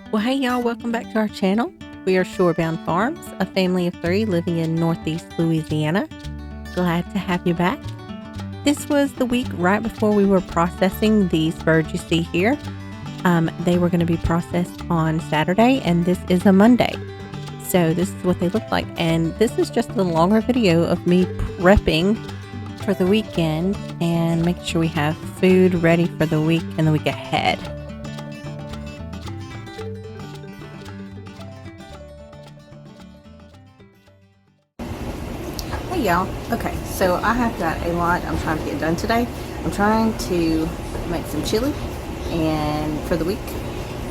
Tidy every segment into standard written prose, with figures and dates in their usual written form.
Well, hey y'all, welcome back to our channel. We are Shorebound Farms, a family of 3 living in Northeast Louisiana. Glad to have you back. This was the week right before we were processing these birds you see here. They were going to be processed on Saturday, and this is a Monday. So this is what they look like, and this is just a longer video of me prepping for the weekend and making sure we have food ready for the week and the week ahead. Hey y'all. Okay, so I have got a lot I'm trying to get done today. I'm trying to make some chili and for the week,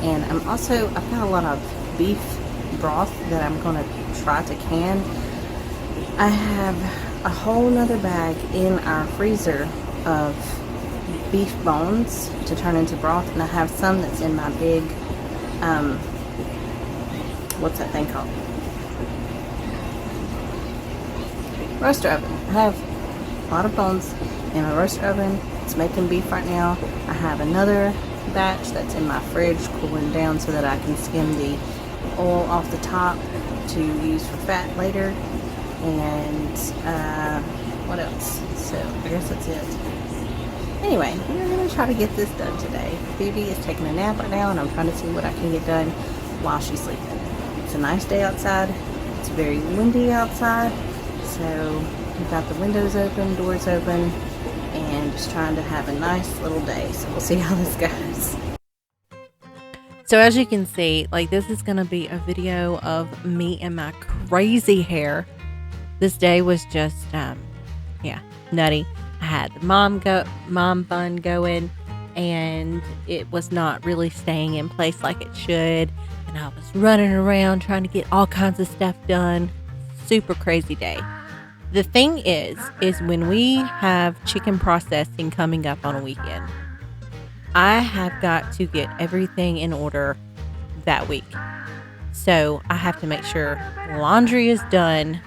and I've got a lot of beef broth that I'm going to try to can. I have a whole nother bag in our freezer of beef bones to turn into broth, and I have some that's in my big what's that thing called? Roaster oven. I have a lot of bones in my roaster oven. It's making beef right now. I have another batch that's in my fridge cooling down so that I can skim the oil off the top to use for fat later. And what else? So I guess that's it. Anyway, we're going to try to get this done today. Phoebe is taking a nap right now, and I'm trying to see what I can get done while she's sleeping. It's a nice day outside. It's very windy outside. So we've got the windows open, doors open, and just trying to have a nice little day. So we'll see how this goes. So as you can see, like, this is going to be a video of me and my crazy hair. This day was just, nutty. I had the mom bun going, and it was not really staying in place like it should. And I was running around trying to get all kinds of stuff done. Super crazy day. The thing is when we have chicken processing coming up on a weekend, I have got to get everything in order that week. So I have to make sure laundry is done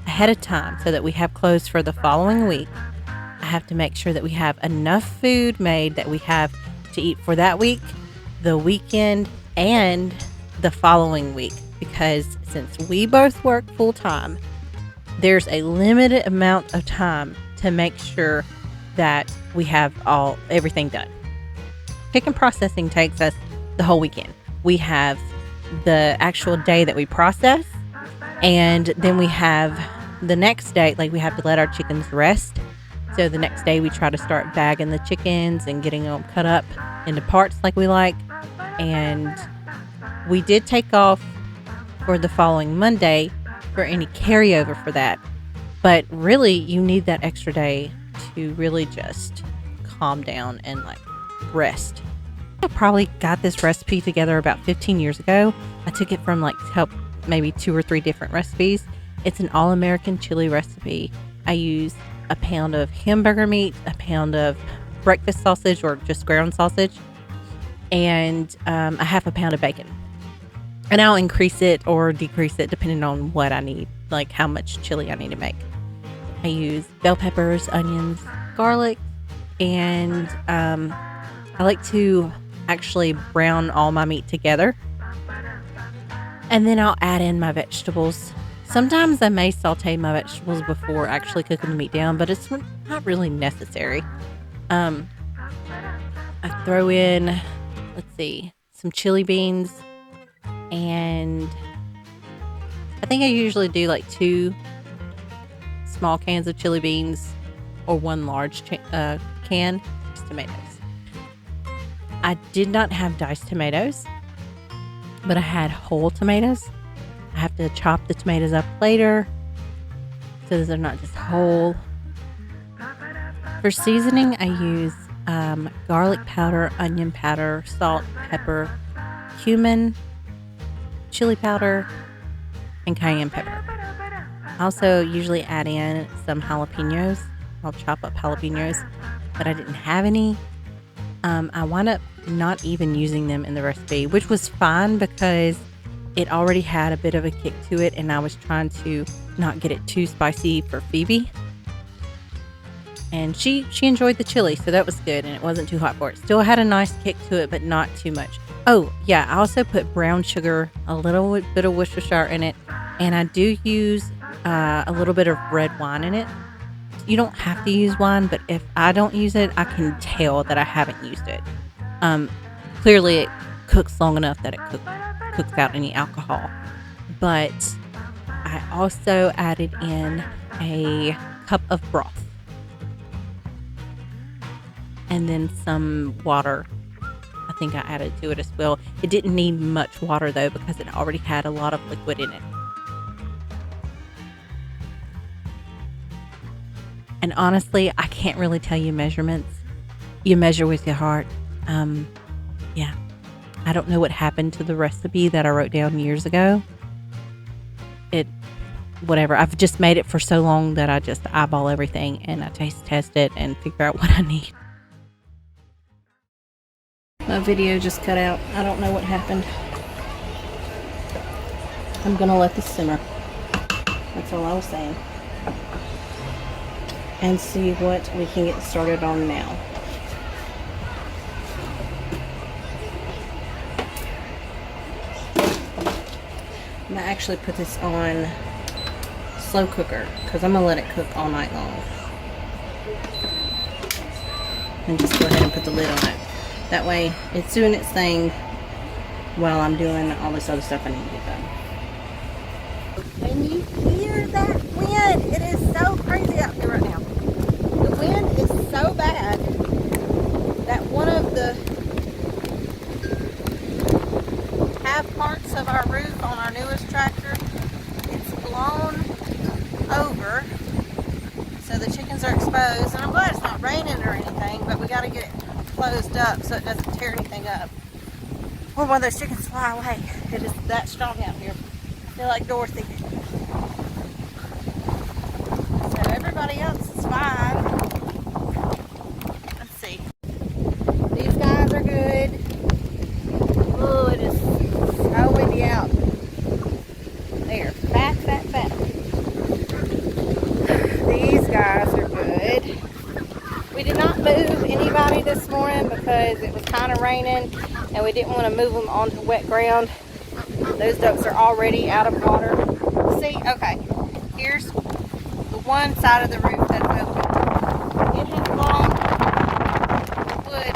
ahead of time so that we have clothes for the following week. I have to make sure that we have enough food made that we have to eat for that week, the weekend, and the following week. Because since we both work full time, there's a limited amount of time to make sure that we have everything done. Chicken processing takes us the whole weekend. We have the actual day that we process, and then we have the next day, like, we have to let our chickens rest. So the next day we try to start bagging the chickens and getting them cut up into parts like we like. And we did take off for the following Monday for any carryover for that, but really you need that extra day to really just calm down and like rest. I probably got this recipe together about 15 years ago. I took it from maybe 2 or 3 different recipes. It's an all-American chili recipe. I use a pound of hamburger meat, a pound of breakfast sausage or just ground sausage, and a half a pound of bacon. And I'll increase it or decrease it depending on what I need, like how much chili I need to make. I use bell peppers, onions, garlic, and I like to actually brown all my meat together. And then I'll add in my vegetables. Sometimes I may saute my vegetables before actually cooking the meat down, but it's not really necessary. I throw in, some chili beans. And I think I usually do like 2 small cans of chili beans or 1 large can. Just tomatoes. I did not have diced tomatoes, but I had whole tomatoes. I have to chop the tomatoes up later so that they're not just whole. For seasoning, I use garlic powder, onion powder, salt, pepper, cumin, chili powder, and cayenne pepper. I also usually add in some jalapenos. I'll chop up jalapenos, but I didn't have any. I wound up not even using them in the recipe, which was fine because it already had a bit of a kick to it, and I was trying to not get it too spicy for Phoebe. And she enjoyed the chili, so that was good, and it wasn't too hot for it. Still had a nice kick to it, but not too much. Oh, yeah, I also put brown sugar, a little bit of Worcestershire in it, and I do use a little bit of red wine in it. You don't have to use wine, but if I don't use it, I can tell that I haven't used it. Um, Clearly, it cooks long enough that it cooks out any alcohol. But I also added in a cup of broth and then some water. I think I added to it as well. It didn't need much water though because it already had a lot of liquid in it. And honestly, I can't really tell you measurements. You measure with your heart. Yeah. I don't know what happened to the recipe that I wrote down years ago. Whatever. I've just made it for so long that I just eyeball everything and I taste test it and figure out what I need. My video just cut out. I don't know what happened. I'm gonna let this simmer. That's all I was saying. And see what we can get started on now. I'm gonna actually put this on slow cooker because I'm gonna let it cook all night long. And just go ahead and put the lid on it. That way it's doing its thing while I'm doing all this other stuff I need to get done. Can you hear that wind? It is so crazy out here right now. The wind is so bad that one of the half parts of our roof on our newest tractor, it's blown over, so the chickens are exposed. And I'm glad it's not raining or anything, but we got to get it closed up so it doesn't tear anything up. Or one of those chickens fly away. It is that strong out here. I feel like Dorothy. So everybody else is fine. Let's see. These guys are good. Oh, it is so windy out. They are fat, fat, fat. These guys are good. We did not move anybody this morning because it was kind of raining and we didn't want to move them onto wet ground. Those ducks are already out of water. See, okay, here's the one side of the roof that's open. It has blown wood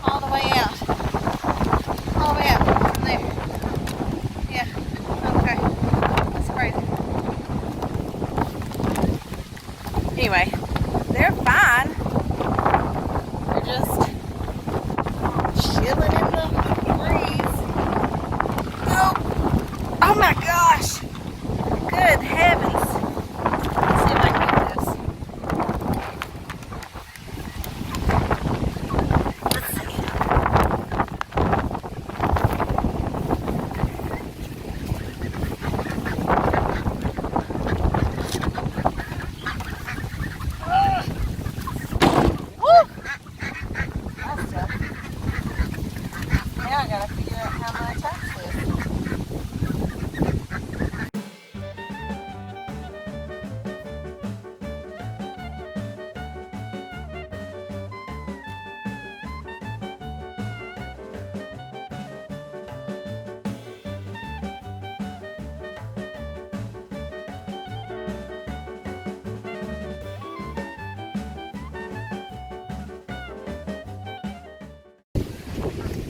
all the way out. All the way out from there. Yeah, okay, that's crazy. Anyway, they're fine. They're just chilling in the breeze. Oh my gosh! Good heavens! Let's see if I can get this. Let's see. Woo! That's tough. Now I gotta figure out how to attach this.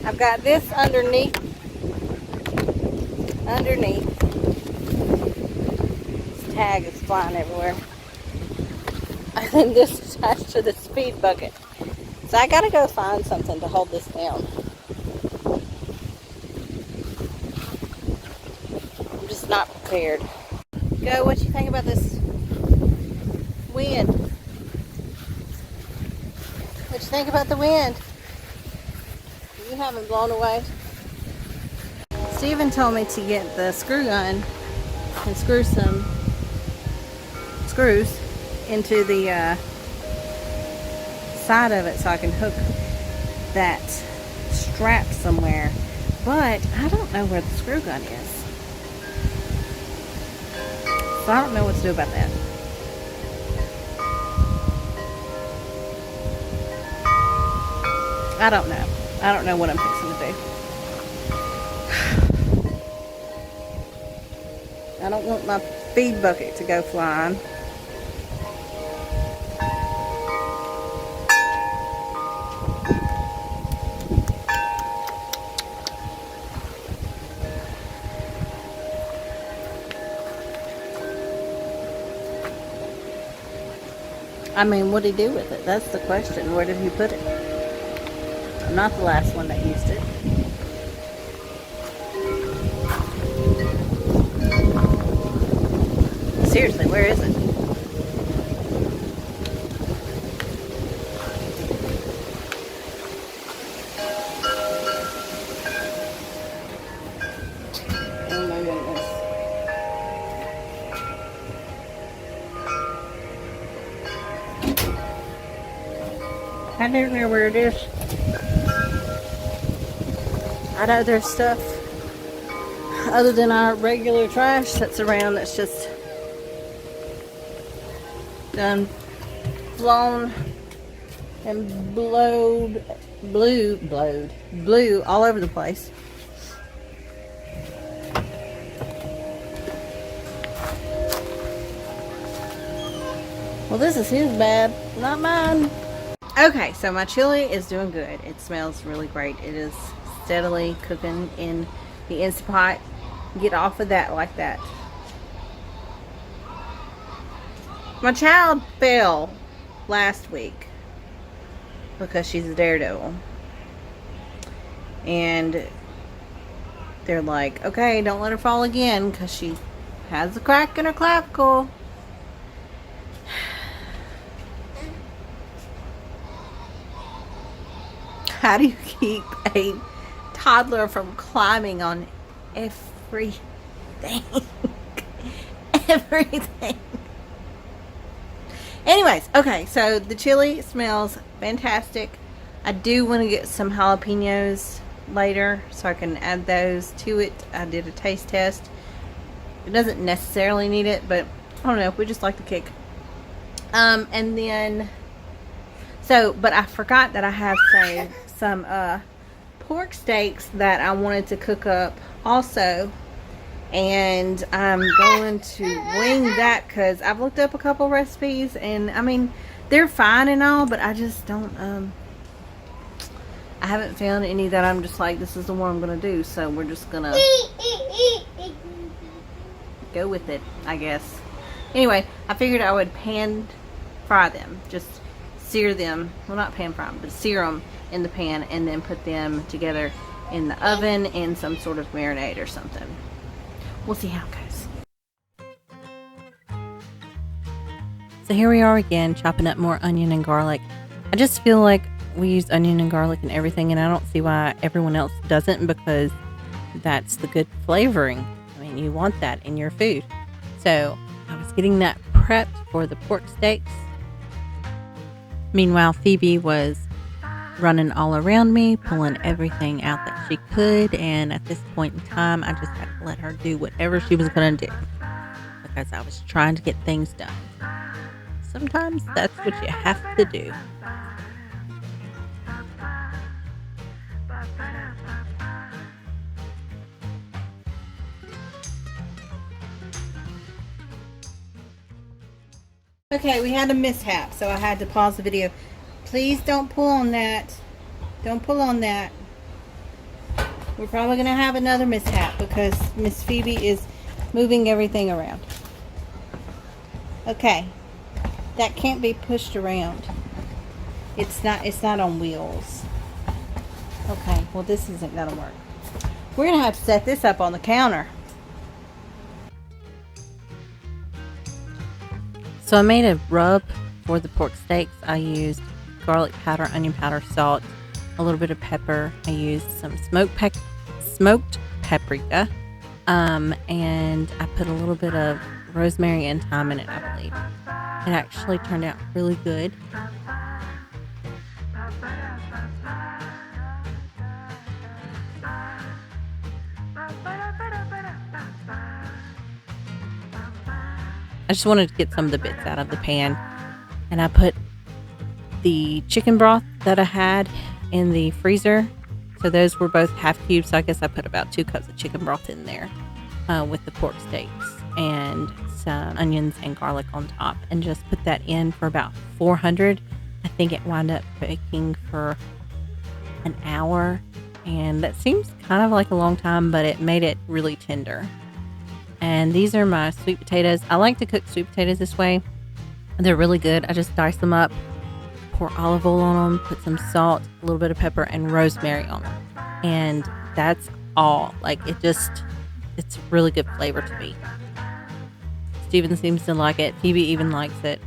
I've got this underneath. This tag is flying everywhere. And then this attached to the speed bucket. So I gotta go find something to hold this down. I'm just not prepared. Go, what you think about this wind? What you think about the wind? You haven't blown away. Steven told me to get the screw gun and screw some screws into the side of it so I can hook that strap somewhere. But I don't know where the screw gun is. So I don't know what to do about that. I don't know. I don't know what I'm fixing to to do. I don't want my feed bucket to go flying. I mean, what did he do with it? That's the question. Where did he put it? I'm not the last one that used it. Seriously, where is it? Oh my goodness. I don't know where it is. I know there's stuff other than our regular trash that's around that's just done flown and blew all over the place. Well, this is his bad, not mine. Okay, so my chili is doing good. It smells really great. It is steadily cooking in the Instant Pot. Get off of that like that. My child fell last week because she's a daredevil. And they're like, okay, don't let her fall again because she has a crack in her clavicle. How do you keep a toddler from climbing on everything? Everything. Anyways, okay, so the chili smells fantastic. I do want to get some jalapenos later so I can add those to it. I did a taste test. It doesn't necessarily need it, but I don't know, we just like the kick. And then, but I forgot that I have some pork steaks that I wanted to cook up also. And I'm going to wing that because I've looked up a couple recipes, and I mean, they're fine and all, but I just don't, I haven't found any that I'm just like, this is the one I'm going to do. So we're just going to go with it, I guess. Anyway, I figured I would pan fry them. Just sear them. Well, not pan fry them, but sear them in the pan and then put them together in the oven in some sort of marinade or something. We'll see how it goes. So here we are again, chopping up more onion and garlic. I just feel like we use onion and garlic in everything, and I don't see why everyone else doesn't, because that's the good flavoring. I mean, you want that in your food. So I was getting that prepped for the pork steaks. Meanwhile, Phoebe was running all around me, pulling everything out that she could, and at this point in time, I just had to let her do whatever she was going to do because I was trying to get things done. Sometimes that's what you have to do. Okay, we had a mishap, so I had to pause the video. Please don't pull on that. Don't pull on that. We're probably going to have another mishap because Miss Phoebe is moving everything around. Okay. That can't be pushed around. It's not on wheels. Okay, well this isn't going to work. We're going to have to set this up on the counter. So I made a rub for the pork steaks. I used garlic powder, onion powder, salt, a little bit of pepper. I used some smoked paprika, and I put a little bit of rosemary and thyme in it, I believe. It actually turned out really good. I just wanted to get some of the bits out of the pan, and I put the chicken broth that I had in the freezer So those were both half cubes. So I guess I put about 2 cups of chicken broth in there with the pork steaks and some onions and garlic on top, and just put that in for about 400. I think it wound up baking for an hour, and that seems kind of like a long time, but it made it really tender. And these are my sweet potatoes. I like to cook sweet potatoes this way. They're really good. I just dice them up, pour olive oil on them, put some salt, a little bit of pepper, and rosemary on them. And that's all. Like, it's really good flavor to me. Steven seems to like it. Phoebe even likes it.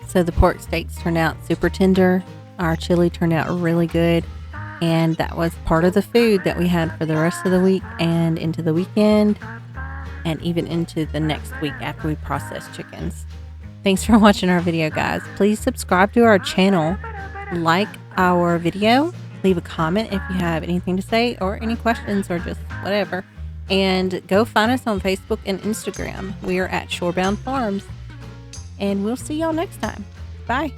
So the pork steaks turned out super tender. Our chili turned out really good. And that was part of the food that we had for the rest of the week and into the weekend and even into the next week after we process chickens. Thanks for watching our video, guys. Please subscribe to our channel, like our video, leave a comment if you have anything to say or any questions or just whatever. And go find us on Facebook and Instagram. We are at Shorebound Farms. And we'll see y'all next time. Bye.